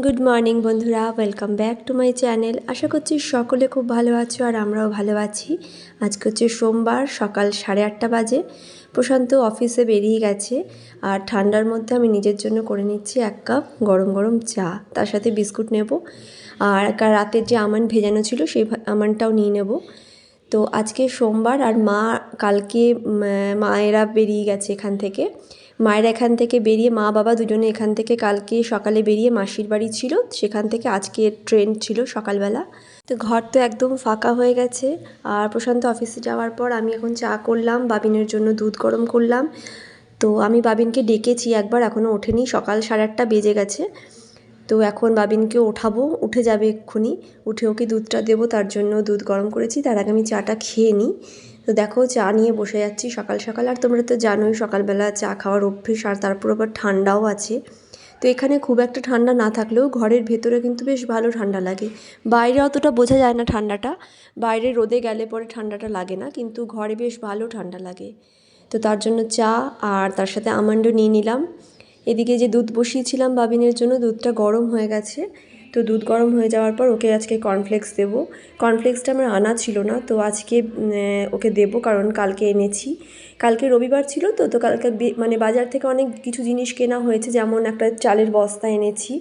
Good morning বন্ধুরা, welcome back to my channel. আশা করছি সকলে খুব ভালো আছো আর আমরাও ভালো আছি। আজকে হচ্ছে সোমবার, সকাল 8:30 বাজে। প্রশান্ত অফিসে বেরিয়ে গেছে আর ঠান্ডার মধ্যে আমি নিজের জন্য করে নিচ্ছি 1 কাপ গরম গরম চা, তার সাথে বিস্কুট নেব আর রাতের যে আমন্ড ভেজানো ছিল সেই আমন্ডটাও নিয়ে নেব। তো আজকে সোমবার আর মা কালকে মায়েরা বেরিয়ে গেছে এখান থেকে। মায়েরা এখান থেকে বেরিয়ে মা বাবা দুজনে এখান থেকে কালকে সকালে বেরিয়ে মাসির বাড়ি ছিল, সেখান থেকে আজকে ট্রেন ছিল সকালবেলা। তো ঘর তো একদম ফাঁকা হয়ে গেছে। আর প্রশান্ত অফিসে যাওয়ার পর আমি এখন চা করলাম, বাবিনের জন্য দুধ গরম করলাম। তো আমি বাবিনকে ডেকেছি একবার, এখনও ওঠেনি, সকাল 8:30 বেজে গেছে। তো এখন বাবিনকে ওঠাবো, উঠে যাবে এক্ষুনি, উঠে ওকে দুধটা দেবো, তার জন্য দুধ গরম করেছি। তার আগে আমি চাটা খেয়ে নিই। তো দেখো চা নিয়ে বসে যাচ্ছি সকাল সকাল। আর তোমরা তো জানোই সকালবেলা চা খাওয়ার অভ্যেস, আর তারপর আবার ঠান্ডাও আছে। তো এখানে খুব একটা ঠান্ডা না থাকলেও ঘরের ভেতরে কিন্তু বেশ ভালো ঠান্ডা লাগে। বাইরে অতটা বোঝা যায় না ঠান্ডাটা, বাইরে রোদে গেলে পরে ঠান্ডাটা লাগে না, কিন্তু ঘরে বেশ ভালো ঠান্ডা লাগে। তো তার জন্য চা আর তার সাথে আমন্ডও নিয়ে নিলাম। এদিকে যে দুধ বসিয়েছিলাম বাবিনের জন্য, দুধটা গরম হয়ে গেছে। তো দুধ গরম হয়ে যাওয়ার পর ওকে আজকে কর্নফ্লেক্স দেবো। কর্নফ্লেক্সটা আমার আনা ছিল না, তো আজকে ওকে দেবো, কারণ কালকে এনেছি। কালকে রবিবার ছিল, তো কালকে বাজার থেকে অনেক কিছু জিনিস কেনা হয়েছে, যেমন একটা চালের বস্তা এনেছি।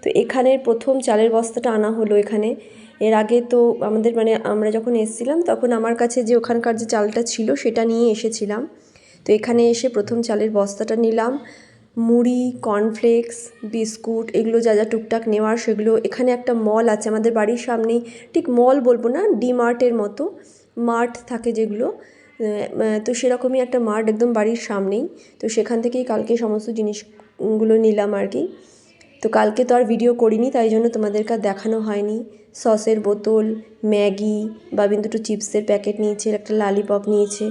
তো এখানের প্রথম চালের বস্তাটা আনা হলো এখানে। এর আগে তো আমাদের আমরা যখন এসেছিলাম তখন আমার কাছে যে ওখানকার যে চালটা ছিল সেটা নিয়ে এসেছিলাম। তো এখানে এসে প্রথম চালের বস্তাটা নিলাম। মুড়ি, কর্নফ্লেক্স, বিস্কুট, এগুলো যা যা টুকটাক নেওয়ার সেগুলো। এখানে একটা মল আছে আমাদের বাড়ির সামনেই, ঠিক মল বলবো না, ডি-মার্টের মতো মার্ট থাকে যেগুলো, তো সেরকমই একটা মার্ট একদম বাড়ির সামনেই। তো সেখান থেকেই কালকে সমস্ত জিনিসগুলো নিলাম আর কি। তো কালকে তো আর ভিডিও করিনি, তাই জন্য তোমাদেরকে আর দেখানো হয়নি। সসের বোতল, ম্যাগি, বাবিন দুটো চিপসের প্যাকেট নিয়েছে, একটা লালিপপ নিয়েছে।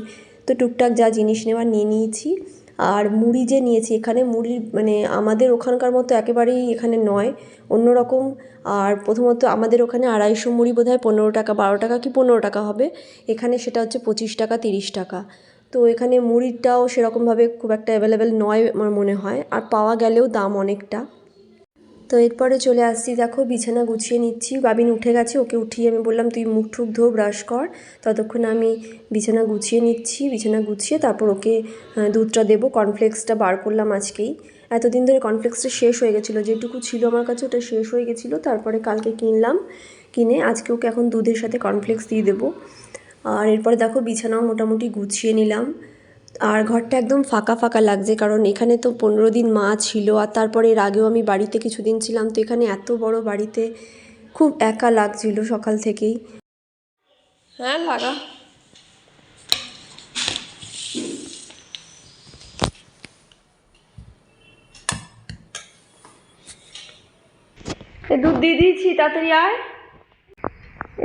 তো টুকটাক যা জিনিস নেওয়ার নিয়ে নিয়েছি। আর মুড়ি যে নিয়েছি, এখানে মুড়ি আমাদের ওখানকার মতো একেবারেই এখানে নয়, অন্যরকম। আর প্রথমত আমাদের ওখানে 250 মুড়ি বোধহয় 15 টাকা, 12 টাকা কি 15 টাকা হবে। এখানে সেটা হচ্ছে 25 টাকা, 30 টাকা। তো এখানে মুড়িটাও সেরকমভাবে খুব একটা অ্যাভেলেবেল নয় আমার মনে হয়, আর পাওয়া গেলেও দাম অনেকটা। তো এরপরে চলে আসছি, দেখো বিছানা গুছিয়ে নিচ্ছি। বাবিন উঠে গেছে, ওকে উঠিয়ে আমি বললাম তুই মুখ টুক ধো, ব্রাশ কর। ততক্ষণ আমি বিছানা গুছিয়ে নিচ্ছি। বিছানা গুছিয়ে তারপর ওকে দুধটা দেবো। কর্নফ্লেক্সটা বার করলাম আজকেই। এতদিন ধরে কর্নফ্লেক্সটা শেষ হয়ে গেছিলো, যেটুকু ছিল আমার কাছে ওটা শেষ হয়ে গেছিলো। তারপরে কালকে কিনলাম, কিনে আজকে ওকে এখন দুধের সাথে কর্নফ্লেক্স দিয়ে দেবো। আর এরপরে দেখো বিছানাও মোটামুটি গুছিয়ে নিলাম। আর ঘরটা একদম ফাঁকা ফাঁকা লাগছে, কারণ এখানে তো 15 দিন মা ছিল, আর তারপরে এর আগেও আমি বাড়িতে কিছুদিন ছিলাম। তো এখানে এত বড় বাড়িতে খুব একা লাগছিল সকাল থেকেই। হ্যাঁ লাগা। দুধ দিয়ে দিয়েছি, তাড়াতাড়ি আয়,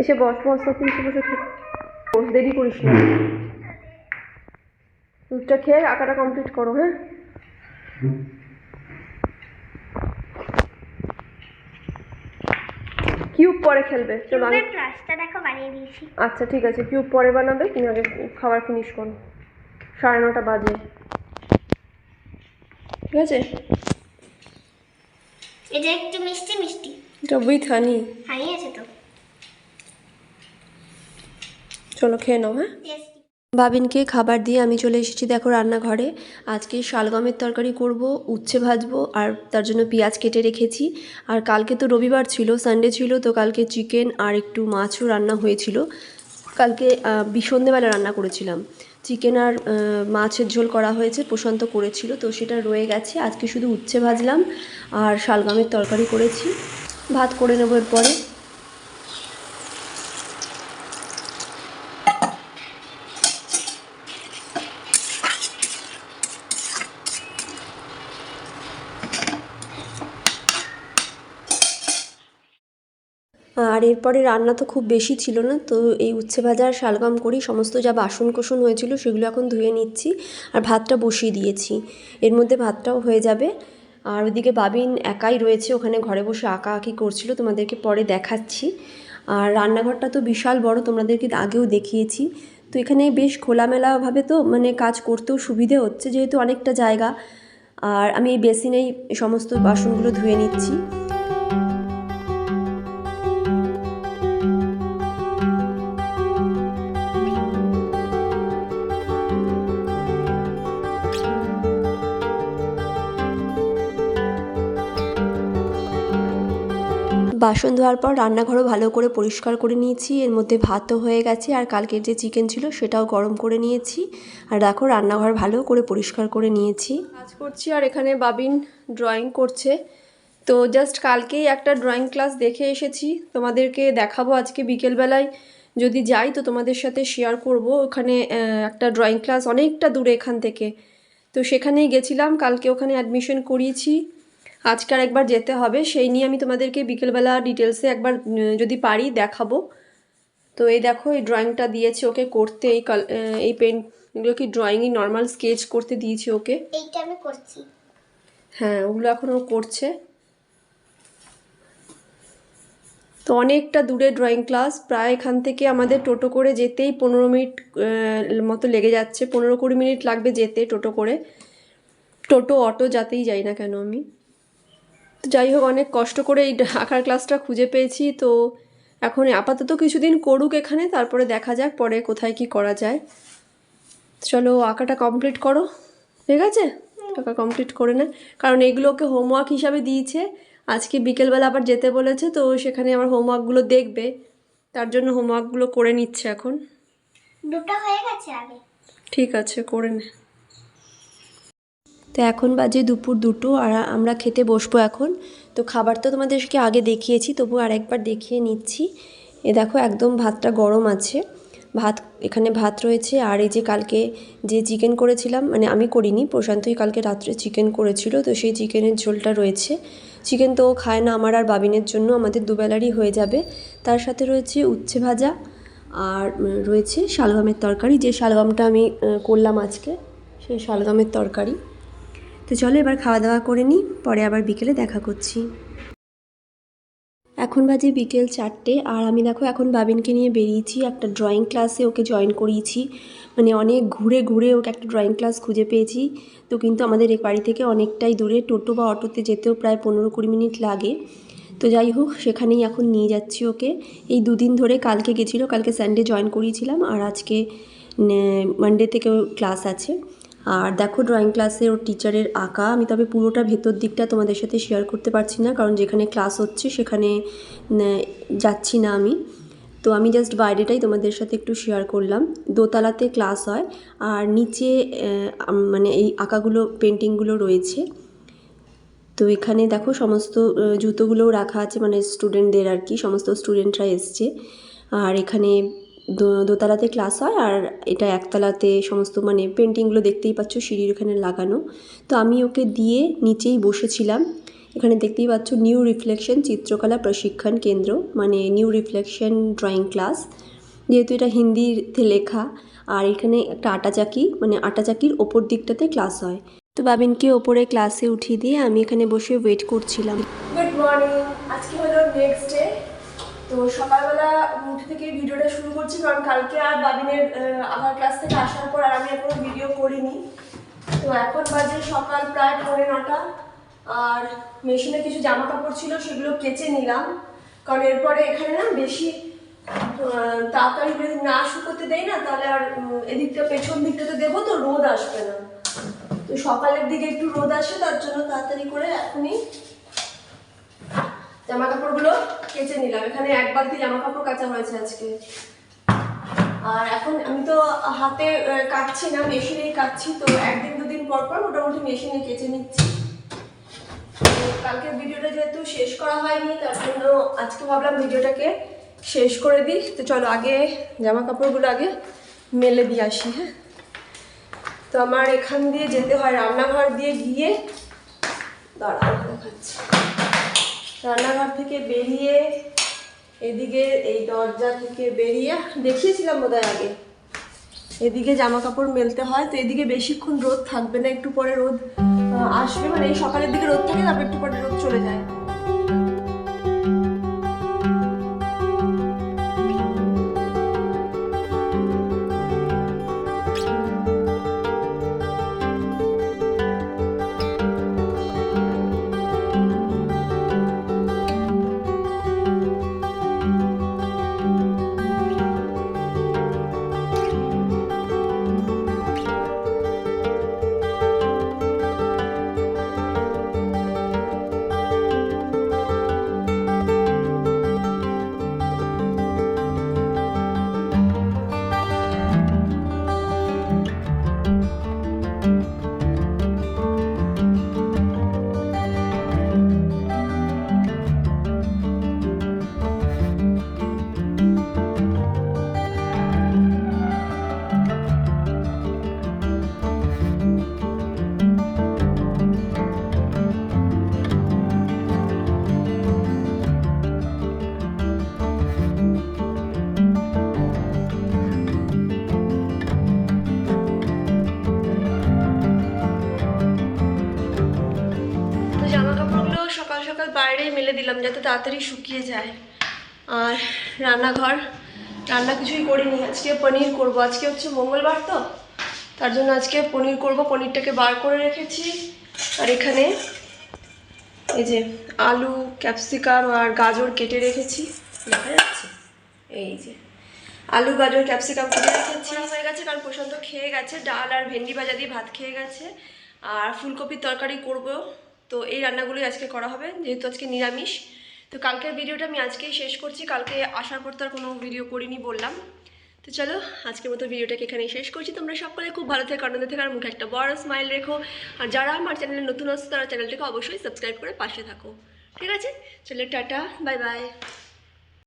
এসে বস বস, এসে বসে বস, দেরি করিস না। দুধটা খেয়ে আঁকাটা কমপ্লিট করো। হ্যাঁ, কিউব পরে খেলবে, চলো। আমি রাস্তা দেখো বানিয়ে দিয়েছি। আচ্ছা ঠিক আছে, কিউব পরে বানাবে, তুমি আগে খাবার ফিনিশ করো। 9:30 বাজে, ঠিক আছে। এটা একটু মিষ্টি মিষ্টি, এটা উইথ হানি। হানি আছে তো, চলো খেয়ে নাও। হ্যাঁ, বাবিনকে খাবার দিয়ে আমি চলে এসেছি দেখো রান্নাঘরে। আজকে শালগমের তরকারি করব, উচ্ছে ভাজবো, আর তার জন্য পেঁয়াজ কেটে রেখেছি। আর কালকে তো রবিবার ছিল, সানডে ছিল, তো কালকে চিকেন আর একটু মাছও রান্না হয়েছিল। কালকে সন্ধ্যেবেলা রান্না করেছিলাম, চিকেন আর মাছের ঝোল করা হয়েছে, প্রশান্ত করেছিল, তো সেটা রয়ে গেছে। আজকে শুধু উচ্ছে ভাজলাম আর শালগমের তরকারি করেছি, ভাত করে নেবো এরপরে। আর এরপরে রান্না তো খুব বেশি ছিল না, তো এই উচ্ছে ভাজা আর শালগম করি, সমস্ত যা বাসন কোসন হয়েছিল সেগুলো এখন ধুয়ে নিচ্ছি। আর ভাতটা বসিয়ে দিয়েছি, এর মধ্যে ভাতটাও হয়ে যাবে। আর ওইদিকে বাবিন একাই রয়েছে ওখানে, ঘরে বসে আঁকাআঁকি করছিল, তোমাদেরকে পরে দেখাচ্ছি। আর রান্নাঘরটা তো বিশাল বড়, তোমাদেরকে আগেও দেখিয়েছি। তো এখানে বেশ খোলামেলাভাবে তো কাজ করতেও সুবিধে হচ্ছে, যেহেতু অনেকটা জায়গা। আর আমি এই বেসিনেই সমস্ত বাসনগুলো ধুয়ে নিচ্ছি। বাসন ধোয়ার পর রান্নাঘরও ভালো করে পরিষ্কার করে নিয়েছি, এর মধ্যে ভাতও হয়ে গেছে আর কালকের যে চিকেন ছিল সেটাও গরম করে নিয়েছি। আর দেখো রান্নাঘর ভালো করে পরিষ্কার করে নিয়েছি। কাজ করছি আর এখানে বাবিন ড্রয়িং করছে। তো জাস্ট কালকেই একটা ড্রয়িং ক্লাস দেখে এসেছি, তোমাদেরকে দেখাবো আজকে বিকেলবেলায় যদি যাই তো তোমাদের সাথে শেয়ার করব। ওখানে একটা ড্রয়িং ক্লাস অনেকটা দূরে এখান থেকে, তো সেখানেই গেছিলাম কালকে, ওখানে অ্যাডমিশন করিয়েছি। আজকে আর একবার যেতে হবে, সেই নিয়ে আমি তোমাদেরকে বিকেলবেলা ডিটেলসে একবার যদি পারি দেখাবো। তো এই দেখো এই ড্রয়িংটা দিয়েছে ওকে করতে, এই পেন এগুলো কি ড্রয়িংই নর্মাল স্কেচ করতে দিয়েছি ওকে। এইটা আমি করছি। হ্যাঁ ওগুলো এখন ও করছে। তো অনেকটা দূরে ড্রয়িং ক্লাস, প্রায় এখান থেকে আমাদের টোটো করে যেতেই 15 মিনিট মতো লেগে যাচ্ছে, 15-20 মিনিট লাগবে যেতে টোটো করে, টোটো অটো যাতেই যাই না কেন আমি। তো যাই হোক অনেক কষ্ট করে এই আঁকার ক্লাসটা খুঁজে পেয়েছি। তো এখন আপাতত কিছুদিন করুক এখানে, তারপরে দেখা যাক পরে কোথায় কি করা যায়। চলো আঁকাটা কমপ্লিট করো, ঠিক আছে? আঁকা কমপ্লিট করে নে, কারণ এগুলো ওকে হোমওয়ার্ক হিসাবে দিয়েছে। আজকে বিকেলবেলা আবার যেতে বলেছে, তো সেখানে আবার হোমওয়ার্কগুলো দেখবে, তার জন্য হোমওয়ার্কগুলো করে নিচ্ছে এখন। দুটো হয়ে গেছে আগে। ঠিক আছে করে নে। তো এখন বাজে দুপুর 2টো আর আমরা খেতে বসবো এখন। তো খাবার তো তোমাদেরকে আগে দেখিয়েছি, তবু আর একবার দেখিয়ে নিচ্ছি। এ দেখো একদম ভাতটা গরম আছে, ভাত এখানে ভাত রয়েছে। আর এই যে কালকে যে চিকেন করেছিলাম, মানে আমি করিনি, প্রশান্তই কালকে রাত্রে চিকেন করেছিল, তো সেই চিকেনের ঝোলটা রয়েছে। চিকেন তো ও খায় না, আমার আর বাবিনের জন্য আমাদের দুবেলারই হয়ে যাবে। তার সাথে রয়েছে উচ্ছে ভাজা আর রয়েছে শালগমের তরকারি, যে শালগমটা আমি করলাম আজকে, সেই শালগমের তরকারি। তো চলো এবার খাওয়া দাওয়া করে নিই, পরে আবার বিকেলে দেখা করছি। এখন বাজে বিকেল 4টে আর আমি দেখো এখন বাবিনকে নিয়ে বেরিয়েছি একটা ড্রয়িং ক্লাসে, ওকে জয়েন করিয়েছি। মানে অনেক ঘুরে ঘুরে ওকে একটা ড্রয়িং ক্লাস খুঁজে পেয়েছি। তো কিন্তু আমাদের এই বাড়ি থেকে অনেকটাই দূরে, টোটো বা অটোতে যেতেও প্রায় 15-20 মিনিট লাগে। তো যাই হোক সেখানেই এখন নিয়ে যাচ্ছি ওকে। এই 2 দিন ধরে, কালকে গেছিলো, কালকে সানডে জয়েন করিয়েছিলাম আর আজকে মানডে থেকে ক্লাস আছে। আর দেখো ড্রয়িং ক্লাসে ওর টিচারের আঁকা, আমি তবে পুরোটা ভেতর দিকটা তোমাদের সাথে শেয়ার করতে পারছি না, কারণ যেখানে ক্লাস হচ্ছে সেখানে যাচ্ছি না আমি। তো আমি জাস্ট বাইরেটাই তোমাদের সাথে একটু শেয়ার করলাম। দোতলাতে ক্লাস হয় আর নিচে মানে এই আঁকাগুলো পেন্টিংগুলো রয়েছে। তো এখানে দেখো সমস্ত জুতোগুলোও রাখা আছে, মানে স্টুডেন্টদের আর কি, সমস্ত স্টুডেন্টরা এসছে। আর এখানে দোতলাতে ক্লাস হয় আর এটা একতলাতে সমস্ত মানে পেন্টিংগুলো দেখতেই পাচ্ছ সিঁড়ির এখানে লাগানো। তো আমি ওকে দিয়ে নিচেই বসেছিলাম। এখানে দেখতেই পাচ্ছ নিউ রিফ্লেকশন চিত্রকলা প্রশিক্ষণ কেন্দ্র, মানে নিউ রিফ্লেকশন ড্রয়িং ক্লাস, যেহেতু এটা হিন্দিতে লেখা। আর এখানে একটা আটা চাকি, মানে আটা চাকির ওপর দিকটাতে ক্লাস হয়। তো বাবিনকে ওপরে ক্লাসে উঠিয়ে দিয়ে আমি এখানে বসে ওয়েট করছিলাম। গুড মর্নিং, আজকে হলো নেক্সট ডে। তো সকালবেলা উঠে থেকে ভিডিওটা শুরু করছি, কারণ কালকে আর বাবিনের আঁকার ক্লাস থেকে আসার পর আর আমি এখনো ভিডিও করিনি। তো এখন বাজে সকাল প্রায় 9:30 আর মেশিনে কিছু জামা কাপড় ছিল সেগুলো কেচে নিলাম, কারণ এরপরে এখানে না বেশি তাড়াতাড়ি যদি না শুকোতে দেয় না, তাহলে আর এদিকটা পেছন দিকটাতে দেবো তো রোদ আসবে না। তো সকালের দিকে একটু রোদ আসে, তার জন্য তাড়াতাড়ি করে এখনই জামা কাপড়গুলো কেচে নিলাম। এখানে 1 বালতি জামা কাপড় কাচা হয়েছে আজকে। আর এখন আমি তো হাতে কাচ্ছি না, মেশিনেই কাচ্ছি। তো 1-2 দিন পর পর মোটামুটি মেশিনে কেচে নিচ্ছি। কালকের ভিডিওটা যেহেতু শেষ করা হয়নি, তার জন্য আজকে ভাবলাম ভিডিওটাকে শেষ করে দিই। তো চলো আগে জামা কাপড়গুলো আগে মেলে দিয়ে আসি। হ্যাঁ, তো আমার এখান দিয়ে যেতে হয় রান্নাঘর দিয়ে গিয়ে, দাঁড়াও দেখাচ্ছি। রান্নাঘর থেকে বেরিয়ে এদিকে এই দরজা থেকে বেরিয়ে, দেখিয়েছিলাম বোধহয় আগে, এদিকে জামা কাপড় মেলতে হয়। তো এদিকে বেশিক্ষণ রোদ থাকবে না, একটু পরে রোদ আসবে, মানে এই সকালের দিকে রোদ থাকে, তারপর একটু পরে রোদ চলে যায়। তাড়াতাড়ি শুকিয়ে যায়। আর রান্না কিছুই করিনি, আজকে পনির করব। আজকে হচ্ছে মঙ্গলবার, তো তার জন্য আজকে পনির করব। পনিরটাকে বার করে রেখেছি। আর এখানে এই যে আলু, ক্যাপসিকাম আর গাজর কেটে রেখেছি, দেখা যাচ্ছে, এই যে আলু, গাজর, ক্যাপসিকাম কেটে রেখেছি। হয়ে গেছে, কারণ প্রশান্ত খেয়ে গেছে, ডাল আর ভেন্ডি ভাজা দিয়ে ভাত খেয়ে গেছে। আর ফুলকপির তরকারি করব। তো এই রান্নাগুলোই আজকে করা হবে, যেহেতু আজকে নিরামিষ। তো কালকের ভিডিওটা আমি আজকেই শেষ করছি, কালকে আসার পর তো আর কোনো ভিডিও করিনি বললাম। তো চলো, আজকের মতো ভিডিওটাকে এখানেই শেষ করছি। তোমরা সকলে খুব ভালো থেকে আনন্দ থেকে আর মুখে একটা বড় স্মাইল রেখো। আর যারা আমার চ্যানেলে নতুন আসছে তারা চ্যানেলটাকে অবশ্যই সাবস্ক্রাইব করে পাশে থাকো। ঠিক আছে, চলো টাটা, বাই বাই।